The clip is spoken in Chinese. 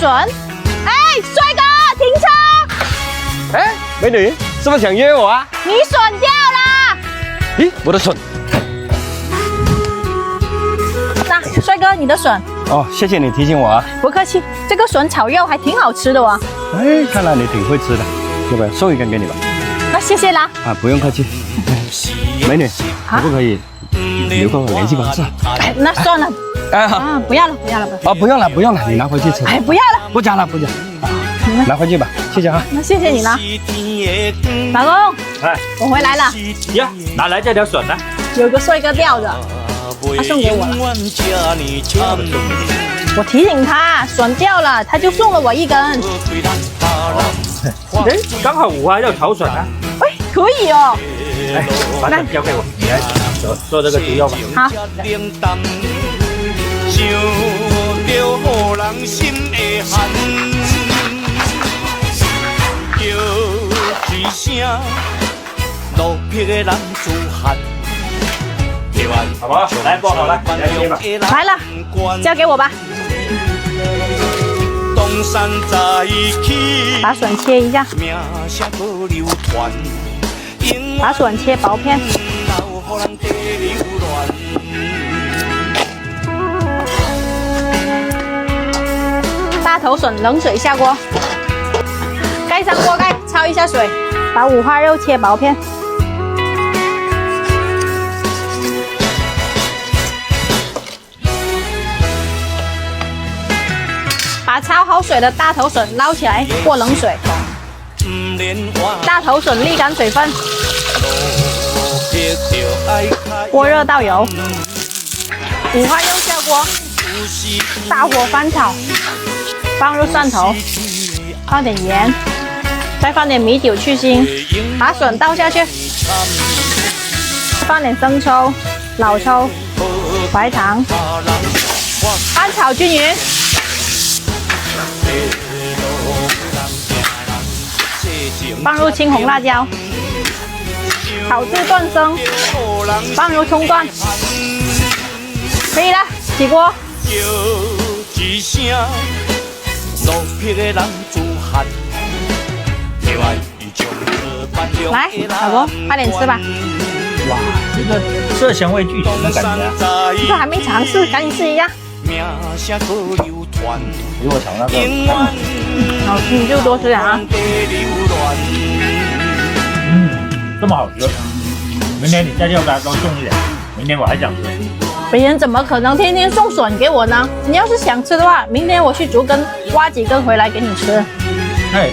笋。哎，帅哥，停车！哎，美女，是不是想约我啊？你笋掉啦！咦，我的笋。那帅哥，你的笋。哦，谢谢你提醒我啊。不客气，这个笋炒肉还挺好吃的哦。哎，看来你挺会吃的，要不要送一根给你吧？那谢谢啦。啊，不用客气。美女，可不可以留个联系方式？哎，那算了。哎，好啊，不要了，不要了，啊，不用了，不用了，你拿回去吃。哎，不要了，不讲了，不讲。拿回去吧，谢谢啊。那谢谢你了，老公。哎，我回来了。呀，哪来这条笋呢？有个帅哥吊着，他送给我了。我提醒他笋掉了，他就送了我一根。哎，刚好五花肉炒笋啊。哎，可以哦。哎，把笋交给我，你来做这个猪肉吧。好。好不好？来，做好了，来切吧。来了，交给我吧。把笋切一下，把笋切薄片。大头笋冷水下锅，盖上锅盖，焯一下水，把五花肉切薄片。把焯好水的大头笋捞起来，过冷水。大头笋沥干水分，锅热倒油，五花肉下锅，大火翻炒，放入蒜头，放点盐，再放点米酒去腥，把笋倒下去，放点生抽、老抽、白糖，翻炒均匀。放入青红辣椒，炒至断生，放入葱段，可以了，起锅。来，老公，快点吃吧。哇，这个色香味俱全的感觉啊！这还没尝试，赶紧试一下。比我炒那个好吃你就多吃点啊。这么好吃，明天你再叫大家多送一点，明天我还想吃。别人怎么可能天天送笋给我呢？你要是想吃的话，明天我去竹根挖几根回来给你吃。哎，